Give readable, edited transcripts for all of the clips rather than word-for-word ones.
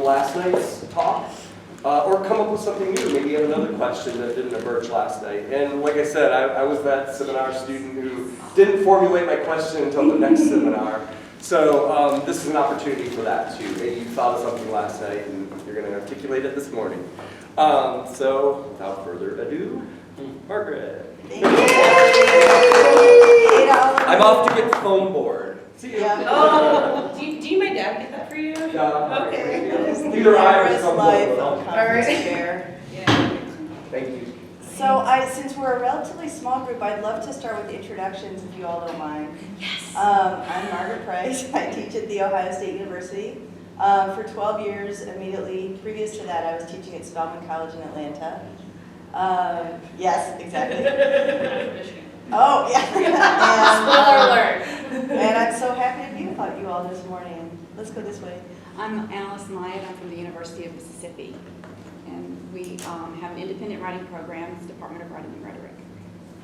last night's talk, or come up with something new. Maybe you have another question that didn't emerge last night. And like I said, I was that seminar student who didn't formulate my question until the next seminar. So this is an opportunity for that too. Maybe you thought of something last night and you're going to articulate it this morning. So without further ado, Margaret. I'm off to get the foam board. See you. Yeah. Oh, do you my dad get that for you? Yeah. Okay. Either I or someone. Life All conference right. chair. Yeah. Thank you. So since we're a relatively small group, I'd love to start with the introductions if you all don't mind. Yes. I'm Margaret Price. I teach at The Ohio State University. For 12 years, immediately previous to that, I was teaching at Spelman College in Atlanta. Yes, exactly. Michigan. Oh, yeah. Spoiler alert. And I'm so happy to be with you all this morning. Let's go this way. I'm Alice Myatt. I'm from the University of Mississippi. And we have an independent writing program. It's the Department of Writing and Rhetoric.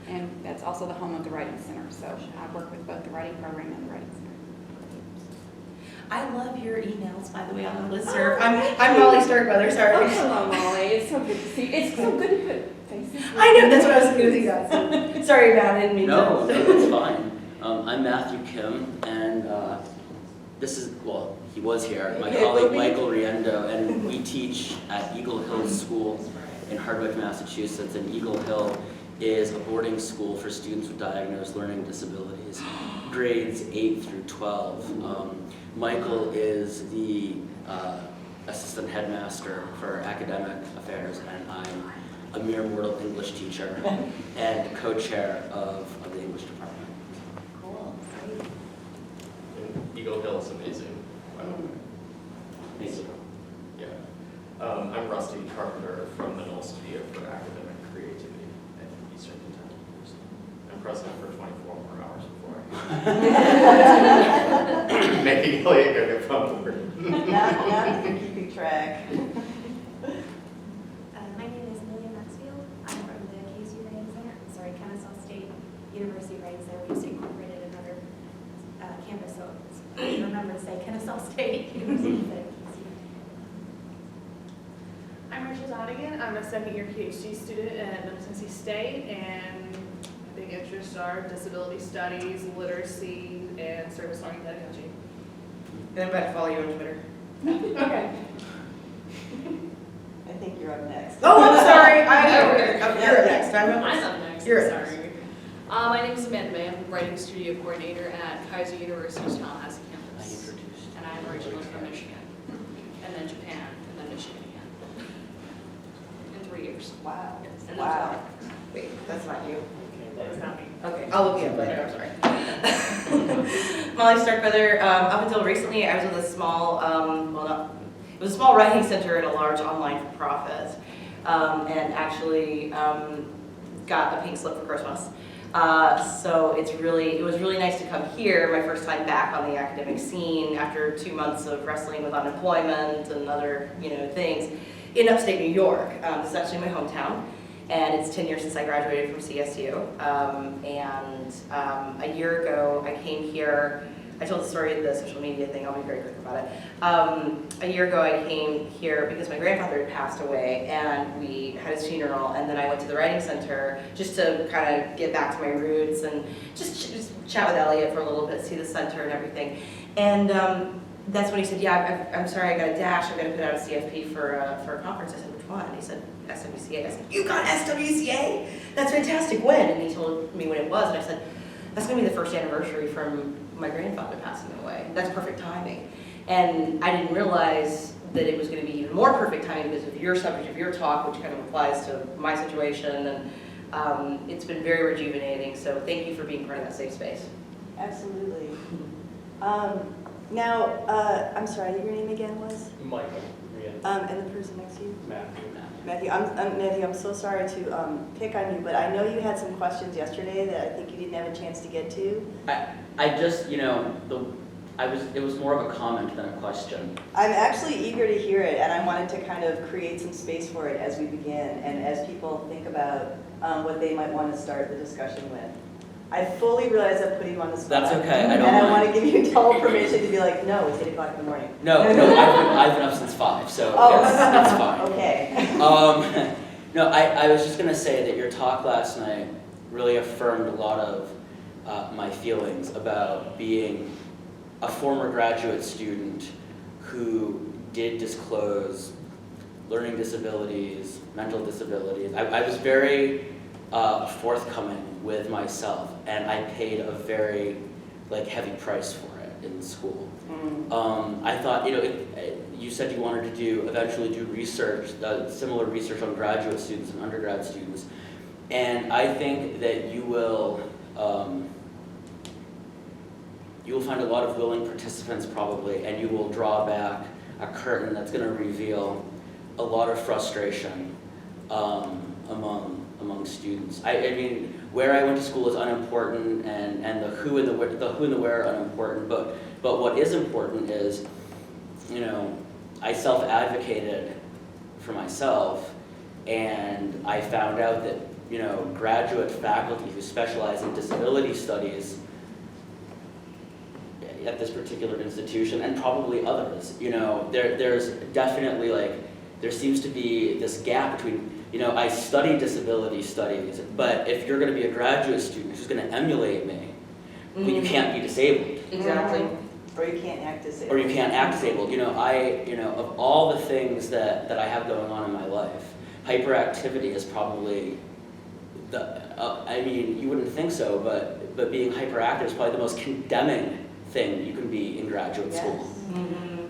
And that's also the home of the Writing Center. So I work with both the writing program and the Writing Center. I love your emails, by the way, on the listserv. I'm Molly Starkweather, sorry. Oh, hello, Molly. It's so good to see you. It's so good to put faces. I know, that's what I was going to do, guys. Sorry about it, I didn't mean No, to. it's fine. I'm Matthew Kim, and this is, well, he was here, my colleague Michael Riendo, and we teach at Eagle Hill School in Hardwick, Massachusetts, and Eagle Hill is a boarding school for students with diagnosed learning disabilities, grades 8 through 12. Michael is the assistant headmaster for academic affairs, and I'm a mere mortal English teacher and co-chair of the English department. Cool. Eagle Hill is amazing. Thank you. Yeah. I'm Rusty Carpenter from the Knoll Studio for Academic Creativity at Eastern Kentucky University. I'm president for 24 more hours before I making Elliot go get phone. Not keeping track. My name is Lillian Maxfield. I'm from the KSU Writing Center, Kennesaw State University Writing Center. We just incorporated another campus, so remember to say Kennesaw State University instead of KSU. I'm Rachel Donegan. I'm a second-year PhD student at Tennessee State, and my big interests are disability studies, literacy, and service learning pedagogy. And I'm about to follow you on Twitter. Okay. I think you're up next. Oh, I'm sorry. You're up next. I'm up next. You're I'm up next. sorry. My name is Amanda May. I'm the writing studio coordinator at Kaiser University's Tallahassee campus. And I'm originally from Michigan. And then Japan, and then Michigan again. In 3 years. Wow. Yes. And Wow. Wait, that's not you. That's not me. Okay, I'll look you up later, I'm sorry. Molly Starkweather, up until recently, I was with a small, it was a small writing center in a large online for-profit, and actually got a pink slip for Christmas. So it was really nice to come here, my first time back on the academic scene after 2 months of wrestling with unemployment and other, things in upstate New York. This is actually my hometown. And it's 10 years since I graduated from CSU. A year ago, I came here. I told the story of the social media thing. I'll be very quick about it. A year ago, I came here because my grandfather had passed away, and we had his funeral. And then I went to the Writing Center just to kind of get back to my roots and just chat with Elliot for a little bit, see the center and everything. And that's when he said, "Yeah, I'm sorry, I got a dash. I'm going to put out a CFP for a conference." I said, "Which one?" And he said, "SWCA." I said, "You got SWCA? That's fantastic. When?" And he told me when it was, and I said, "That's going to be the first anniversary from my grandfather passing away. That's perfect timing." And I didn't realize that it was going to be even more perfect timing because of your subject of your talk, which kind of applies to my situation. And it's been very rejuvenating. So thank you for being part of that safe space. Absolutely. Now, I'm sorry, your name again was? Michael. And the person next to you? Matthew. Matthew, Matthew, I'm so sorry to pick on you, but I know you had some questions yesterday that I think you didn't have a chance to get to. I just, it was more of a comment than a question. I'm actually eager to hear it, and I wanted to kind of create some space for it as we begin, and as people think about what they might want to start the discussion with. I fully realize I'm putting you on the spot. That's okay, I don't And I mind. want to give you double permission to be like, no, it's 8 o'clock in the morning. No, I've been up since 5, so it's fine. Okay. No, I was just gonna say that your talk last night really affirmed a lot of my feelings about being a former graduate student who did disclose learning disabilities, mental disabilities. I was very forthcoming with myself, and I paid a very heavy price for it in school. I thought, you said you wanted to eventually do research, similar research on graduate students and undergrad students, and I think that you will find a lot of willing participants probably, and you will draw back a curtain that's going to reveal a lot of frustration among students. I mean, where I went to school is unimportant, and the who and the where are unimportant. But what is important is, I self-advocated for myself, and I found out that graduate faculty who specialize in disability studies at this particular institution, and probably others, there's definitely there seems to be this gap between, I study disability studies, but if you're going to be a graduate student who's going to emulate me, well, you can't be disabled. Exactly. Or you can't act disabled. Or you can't act disabled. Of all the things that I have going on in my life, hyperactivity is probably you wouldn't think so, but being hyperactive is probably the most condemning thing you can be in graduate school.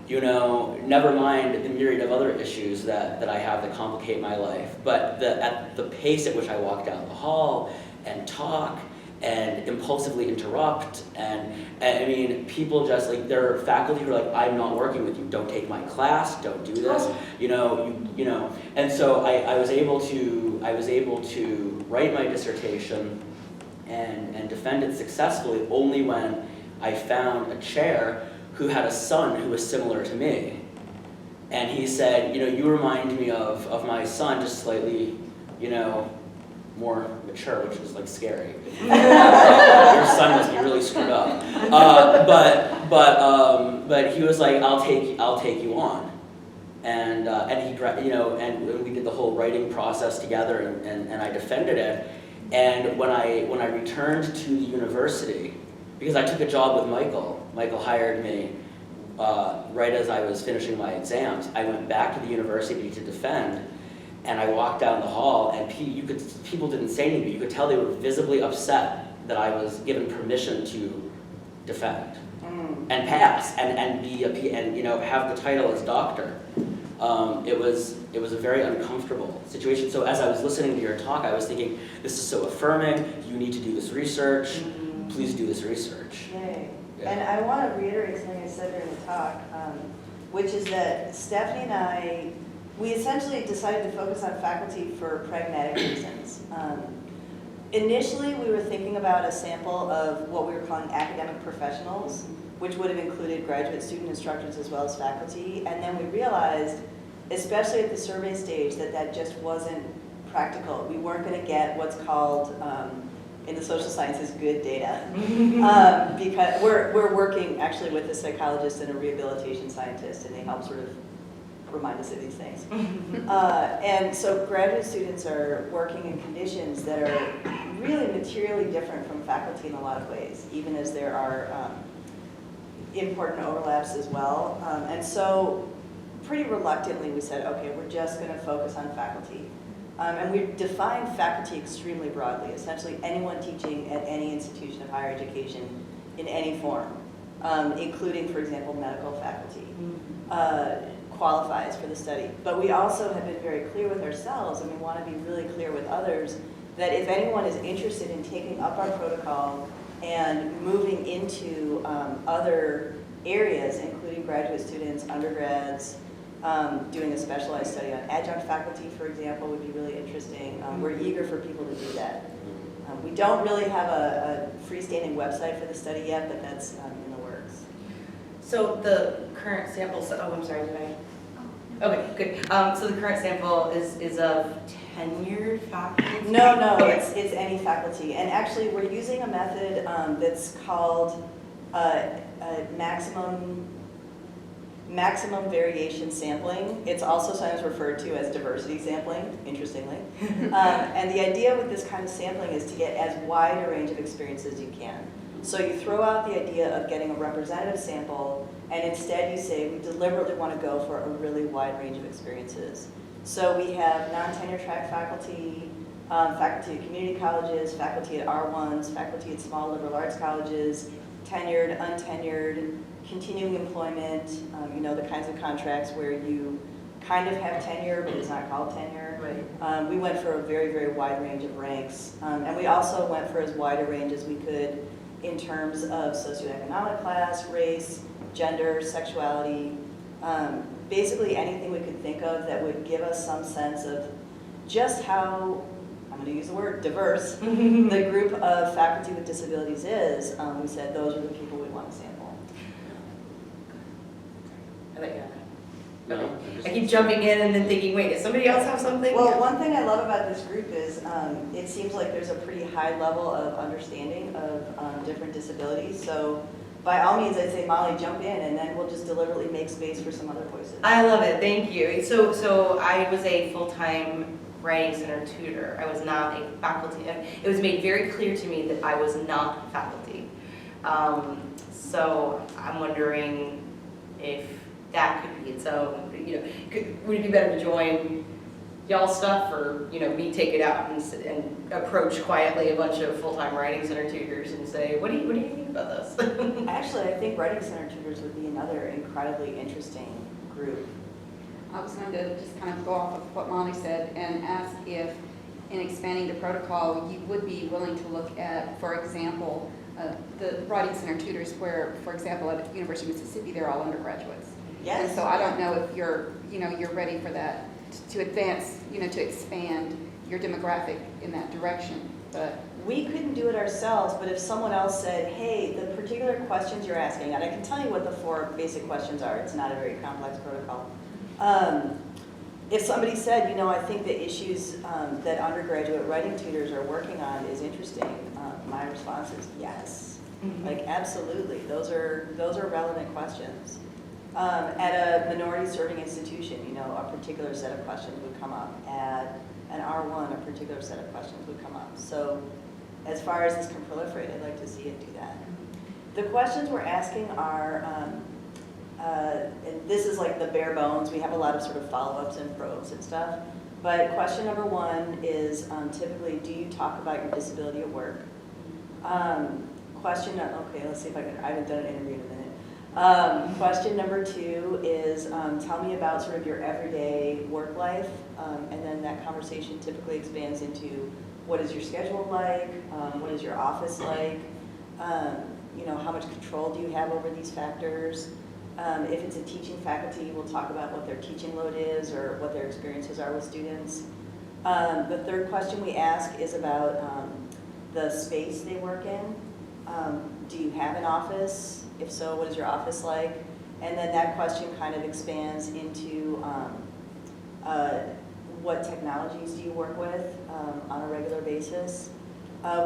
Never mind the myriad of other issues that I have that complicate my life, but at the pace at which I walk down the hall and talk and impulsively interrupt, and people just there are faculty who are like, I'm not working with you, don't take my class, don't do this, and so I was able to write my dissertation and defend it successfully only when I found a chair who had a son who was similar to me. And he said, you remind me of my son, just slightly, more mature, which is scary. Your son must be really screwed up. But he was like, I'll take you on. And he, and we did the whole writing process together, and I defended it. And when I returned to the university, because I took a job with Michael hired me right as I was finishing my exams. I went back to the university to defend, and I walked down the hall, and people didn't say anything, but you could tell they were visibly upset that I was given permission to defend and pass and be have the title as doctor. It was a very uncomfortable situation. So as I was listening to your talk, I was thinking, this is so affirming. You need to do this research. Please do this research. Yay. Yeah. And I want to reiterate something I said during the talk, which is that Stephanie and I, we essentially decided to focus on faculty for pragmatic reasons. Initially, we were thinking about a sample of what we were calling academic professionals, which would have included graduate student instructors as well as faculty. And then we realized, especially at the survey stage, that just wasn't practical. We weren't going to get what's called, in the social sciences, good data. Because we're working actually with a psychologist and a rehabilitation scientist, and they help sort of remind us of these things. And so graduate students are working in conditions that are really materially different from faculty in a lot of ways, even as there are important overlaps as well. And so pretty reluctantly we said, okay, we're just going to focus on faculty. And we defined faculty extremely broadly, essentially anyone teaching at any institution of higher education in any form, including, for example, medical faculty, qualifies for the study. But we also have been very clear with ourselves, and we want to be really clear with others, that if anyone is interested in taking up our protocol and moving into other areas, including graduate students, undergrads, doing a specialized study on adjunct faculty, for example, would be really interesting. We're eager for people to do that. We don't really have a freestanding website for the study yet, but that's in the works. So the current sample, I'm sorry, did I? Okay, good. So the current sample is of tenured faculty? No, Okay. it's any faculty. And actually, we're using a method that's called maximum variation sampling. It's also sometimes referred to as diversity sampling, interestingly. And the idea with this kind of sampling is to get as wide a range of experiences as you can. So you throw out the idea of getting a representative sample, and instead you say, we deliberately want to go for a really wide range of experiences. So we have non-tenure track faculty, faculty at community colleges, faculty at R1s, faculty at small liberal arts colleges, tenured, untenured, continuing employment, you know, the kinds of contracts where you kind of have tenure, but it's not called tenure. Right. We went for a very, very wide range of ranks. And we also went for as wide a range as we could in terms of socioeconomic class, race, gender, sexuality, basically anything we could think of that would give us some sense of just how, I'm going to use the word diverse, the group of faculty with disabilities is. We said those are the people we want to sample. I like that. No, Okay. I'm just- I keep jumping in and then thinking, wait, does somebody else have something? Well, one thing I love about this group is it seems like there's a pretty high level of understanding of different disabilities. So by all means, I'd say, Molly, jump in, and then we'll just deliberately make space for some other voices. I love it, thank you. So I was a full-time writing center tutor. I was not a faculty, and it was made very clear to me that I was not faculty. So I'm wondering if that could be its own, you know, would it be better to join y'all's stuff, or, you know, me take it out and approach quietly a bunch of full-time writing center tutors and say, what do you think about this? Actually, I think writing center tutors would be another incredibly interesting group. I was going to just kind of go off of what Molly said and ask if, in expanding the protocol, you would be willing to look at, for example, the writing center tutors where, for example, at the University of Mississippi, they're all undergraduates. Yes. And so I don't know if you're ready for that, to advance, to expand your demographic in that direction, but. We couldn't do it ourselves, but if someone else said, hey, the particular questions you're asking, and I can tell you what the 4 basic questions are, it's not a very complex protocol. If somebody said, I think the issues that undergraduate writing tutors are working on is interesting, my response is yes. Mm-hmm. Like, absolutely, those are relevant questions. At a minority serving institution, a particular set of questions would come up. At an R1, a particular set of questions would come up. So as far as this can proliferate, I'd like to see it do that. The questions we're asking are, and this is like the bare bones, we have a lot of sort of follow-ups and probes and stuff, but question number 1 is typically, do you talk about your disability at work? Okay, let's see if I haven't done an interview in a minute. Question number 2 is tell me about sort of your everyday work life, and then that conversation typically expands into what is your schedule like, what is your office like, how much control do you have over these factors. If it's a teaching faculty, we'll talk about what their teaching load is or what their experiences are with students. The third question we ask is about the space they work in. Do you have an office? If so, what is your office like? And then that question kind of expands into what technologies do you work with on a regular basis.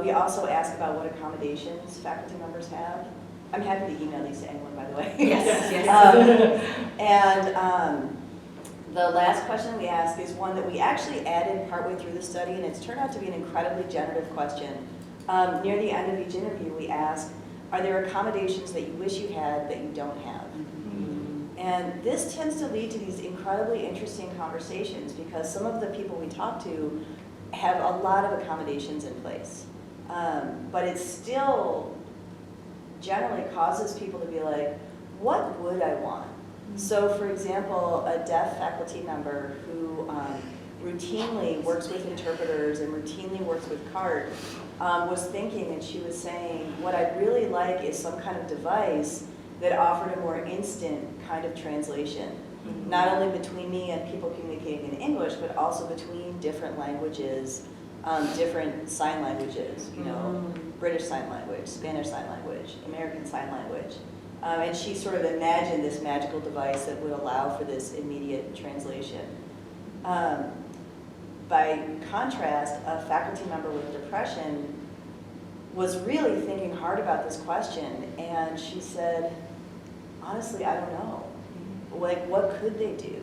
We also ask about what accommodations faculty members have. I'm happy to email these to anyone, by the way. Yes. And the last question we ask is one that we actually added partway through the study, and it's turned out to be an incredibly generative question. Near the end of each interview, we ask, are there accommodations that you wish you had that you don't have? And this tends to lead to these incredibly interesting conversations because some of the people we talk to have a lot of accommodations in place. But it still generally causes people to be like, what would I want? So for example, a deaf faculty member who routinely works with interpreters and routinely works with CART was thinking, and she was saying, what I'd really like is some kind of device that offered a more instant kind of translation, not only between me and people communicating in English, but also between different languages, different sign languages, British Sign Language, Spanish Sign Language, American Sign Language. And she sort of imagined this magical device that would allow for this immediate translation. But by contrast, a faculty member with depression was really thinking hard about this question, and she said, honestly, I don't know. Like, what could they do?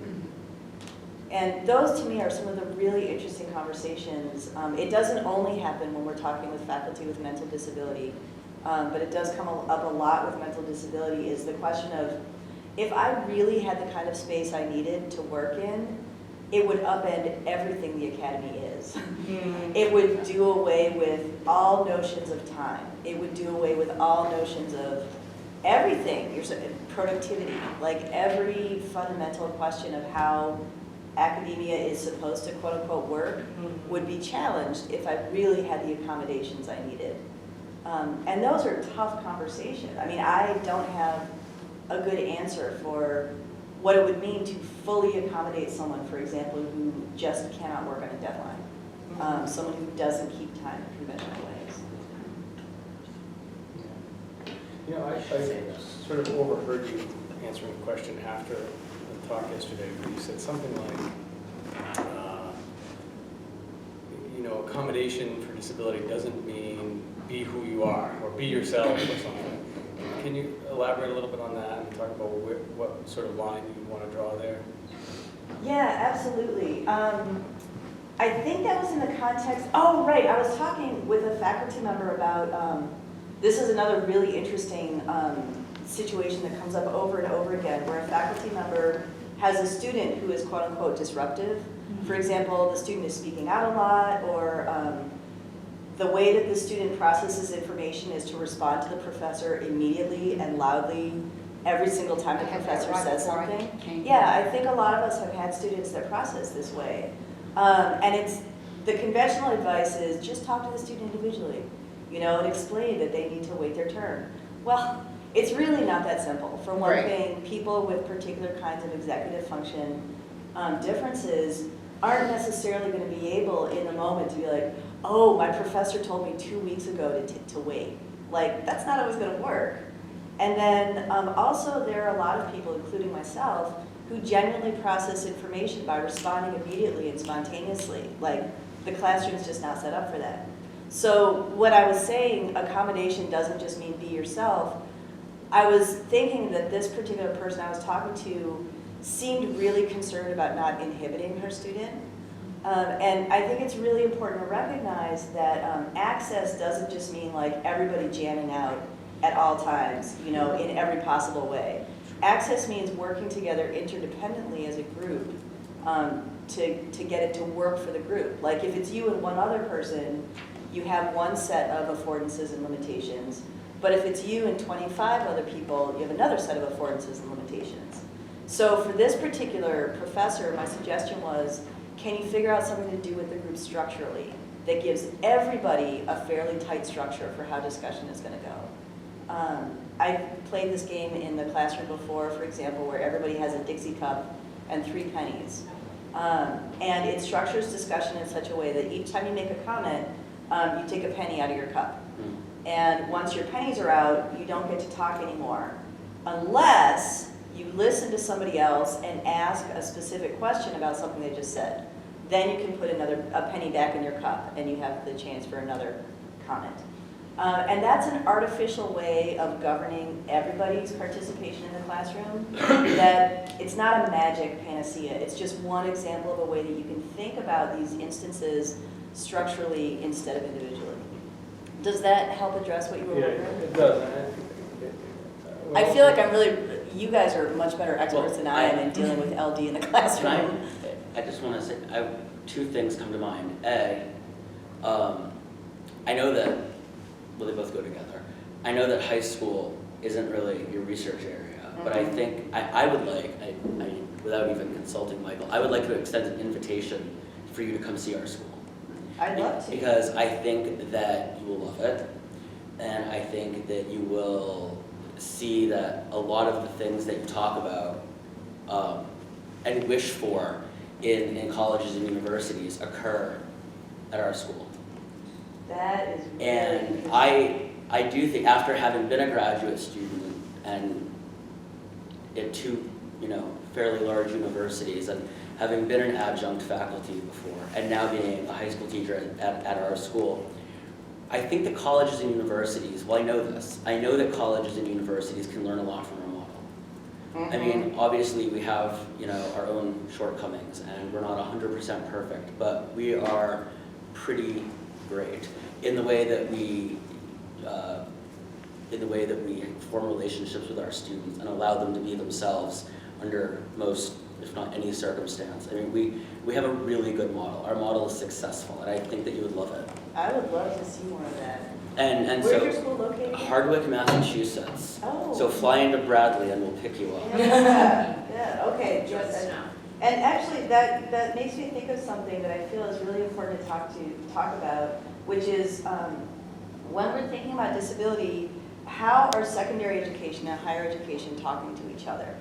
And those to me are some of the really interesting conversations. It doesn't only happen when we're talking with faculty with mental disability, but it does come up a lot with mental disability, is the question of, if I really had the kind of space I needed to work in, it would upend everything the academy is. It would do away with all notions of time. It would do away with all notions of everything, productivity, like every fundamental question of how academia is supposed to quote unquote work would be challenged if I really had the accommodations I needed. And those are tough conversations. I mean, I don't have a good answer for what it would mean to fully accommodate someone, for example, who just cannot work on a deadline. Someone who doesn't keep time in conventional ways. You know, I sort of overheard you answering a question after the talk yesterday, where you said something like, you know, accommodation for disability doesn't mean be who you are or be yourself or something. Can you elaborate a little bit on that and talk about what sort of line you want to draw there? Yeah, absolutely. I think that was in the context, oh right, I was talking with a faculty member about, this is another really interesting situation that comes up over and over again, where a faculty member has a student who is quote unquote disruptive. For example, the student is speaking out a lot, or the way that the student processes information is to respond to the professor immediately and loudly every single time the professor says something. Yeah, I think a lot of us have had students that process this way. And it's, the conventional advice is just talk to the student individually, you know, and explain that they need to wait their turn. Well, it's really not that simple. For one thing, people with particular kinds of executive function differences aren't necessarily going to be able in the moment to be like, oh, my professor told me 2 weeks ago to wait. Like, that's not always going to work. And then also there are a lot of people, including myself, who genuinely process information by responding immediately and spontaneously. Like, the classroom's just not set up for that. So what I was saying, accommodation doesn't just mean be yourself. I was thinking that this particular person I was talking to seemed really concerned about not inhibiting her student. And I think it's really important to recognize that access doesn't just mean like everybody jamming out at all times, you know, in every possible way. Access means working together interdependently as a group to get it to work for the group. Like if it's you and one other person, you have one set of affordances and limitations. But if it's you and 25 other people, you have another set of affordances and limitations. So for this particular professor, my suggestion was, can you figure out something to do with the group structurally that gives everybody a fairly tight structure for how discussion is going to go? I've played this game in the classroom before, for example, where everybody has a Dixie cup and 3 pennies. And it structures discussion in such a way that each time you make a comment, you take a penny out of your cup. And once your pennies are out, you don't get to talk anymore, unless you listen to somebody else and ask a specific question about something they just said. Then you can put a penny back in your cup, and you have the chance for another comment. And that's an artificial way of governing everybody's participation in the classroom, that it's not a magic panacea. It's just one example of a way that you can think about these instances structurally instead of individually. Does that help address what you were wondering? It does. I feel like I'm really, you guys are much better experts than I am in dealing with LD in the classroom. I just want to say, I have 2 things come to mind. A, I know that, well, they both go together. I know that high school isn't really your research area, but I think I would like, without even consulting Michael, I would like to extend an invitation for you to come see our school. I'd love to. Because I think that you will love it, and I think that you will see that a lot of the things that you talk about and wish for in colleges and universities occur at our school. That is really And I do think, after having been a graduate student and at 2, fairly large universities, and having been an adjunct faculty before, and now being a high school teacher at our school, I think that colleges and universities, well, I know this, I know that colleges and universities can learn a lot from our model. I mean, obviously we have, our own shortcomings, and we're not 100% perfect, but we are pretty great in the way that we form relationships with our students and allow them to be themselves under most, if not any circumstance. I mean, we have a really good model. Our model is successful, and I think that you would love it. I would love to see more of that. And Where's so, your school located? Hardwick, Massachusetts. Oh. So fly into Bradley and we'll pick you up. Yeah, okay. Just Yes, now. and actually, that makes me think of something that I feel is really important to talk about, which is when we're thinking about disability, how are secondary education and higher education talking to each other?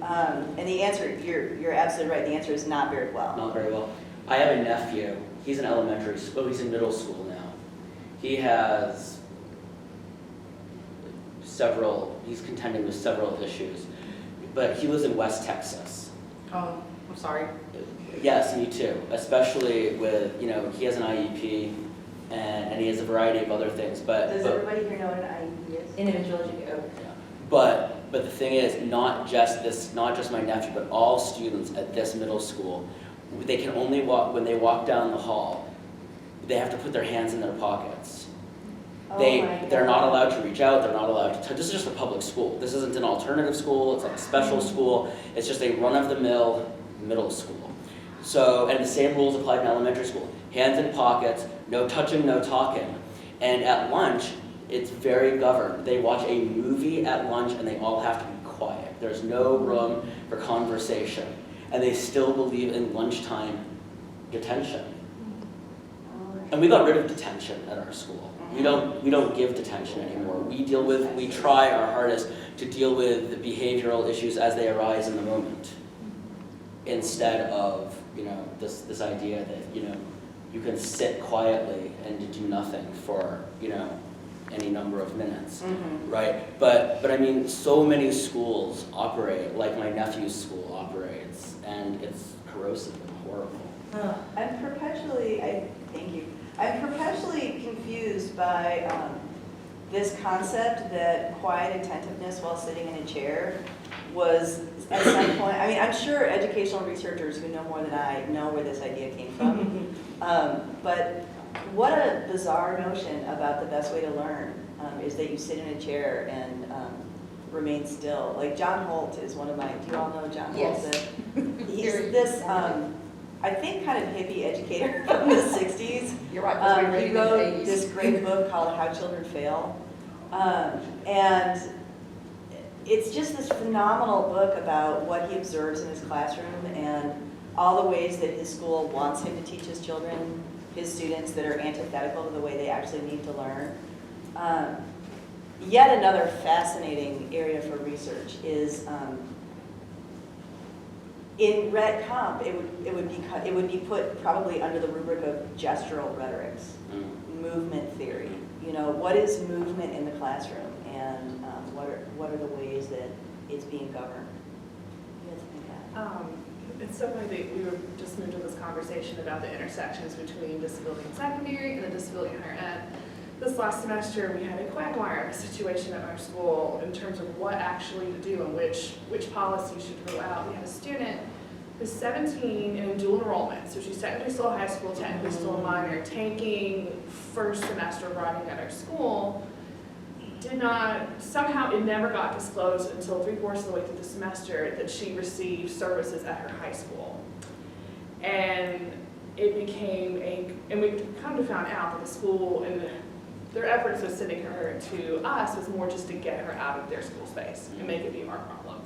And the answer, you're absolutely right, the answer is not very well. Not very well. I have a nephew. He's in elementary school. He's in middle school now. He has he's contending with several issues, but he lives in West Texas. Oh, I'm sorry. Yes, me too, especially with, he has an IEP and he has a variety of other things, Does everybody here know what an IEP is? Individual education. But the thing is, not just my nephew, but all students at this middle school, they can only walk, when they walk down the hall, they have to put their hands in their pockets. They're not allowed to reach out, they're not allowed to touch. This is just a public school. This isn't an alternative school, it's like a special school. It's just a run-of-the-mill middle school. So, and the same rules apply in elementary school. Hands in pockets, no touching, no talking. And at lunch, it's very governed. They watch a movie at lunch and they all have to be quiet. There's no room for conversation. And they still believe in lunchtime detention. And we got rid of detention at our school. We don't give detention anymore. We try our hardest to deal with the behavioral issues as they arise in the moment, instead of, this idea that, you can sit quietly and do nothing for, any number of minutes, right? But I mean, so many schools operate like my nephew's school operates, and it's corrosive and horrible. I'm perpetually confused by this concept that quiet attentiveness while sitting in a chair was at some point, I mean, I'm sure educational researchers who know more than I know where this idea came from, but what a bizarre notion about the best way to learn is that you sit in a chair and remain still. Like John Holt is one of my, do you all know John Holt? Yes. He's this, I think, kind of hippie educator from the 60s. You're right, because we were He reading in the wrote 80s. this great book called How Children Fail. And it's just this phenomenal book about what he observes in his classroom and all the ways that his school wants him to teach his children, his students, that are antithetical to the way they actually need to learn. Yet another fascinating area for research is in Red Comp, it would be put probably under the rubric of gestural rhetorics, movement theory. What is movement in the classroom, and what are the ways that it's being governed? You guys think that? It's so funny that we were just moved to this conversation about the intersections between disability in secondary and the disability in higher ed. This last semester, we had a quagmire of a situation at our school in terms of what actually to do and which policy should go out. We had a student who's 17 and in dual enrollment, so she's technically still a high school, technically still a minor, taking first semester writing at our school. Somehow it never got disclosed until 3/4 of the way through the semester that she received services at her high school. And it became and we kind of found out that the school and their efforts of sending her to us was more just to get her out of their school space and make it be our problem,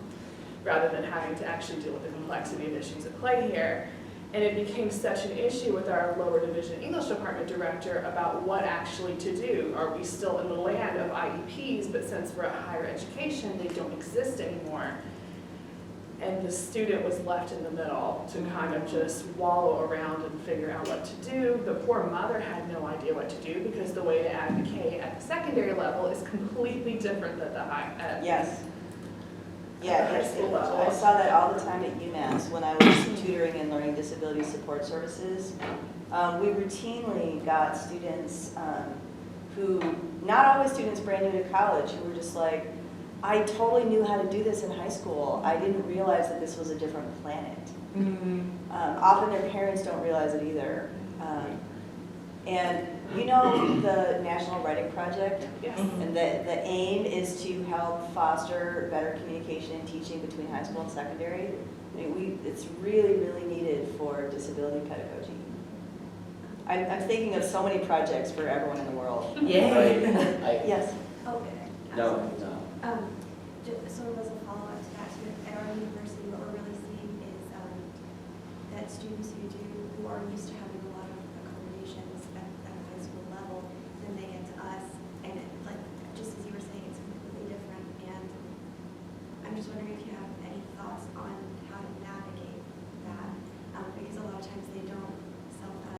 rather than having to actually deal with the complexity of issues at play here. And it became such an issue with our lower division English department director about what actually to do. Are we still in the land of IEPs, but since we're at higher education, they don't exist anymore? And the student was left in the middle to kind of just wallow around and figure out what to do. The poor mother had no idea what to do because the way to advocate at the secondary level is completely different than the high ed. Yes. Yeah, high school level. I saw that all the time at UMass when I was tutoring and learning disability support services. We routinely got students who, not always students brand new to college, who were just like, I totally knew how to do this in high school. I didn't realize that this was a different planet. Often their parents don't realize it either. And you know the National Writing Project? Yes. And the aim is to help foster better communication and teaching between high school and secondary. I mean, it's really, really needed for disability pedagogy. I'm thinking of so many projects for everyone in the world. Yay. Yes. Okay. No. Sort of as a follow-up to that, too, at our university, what we're really seeing is that students who are used to having a lot of accommodation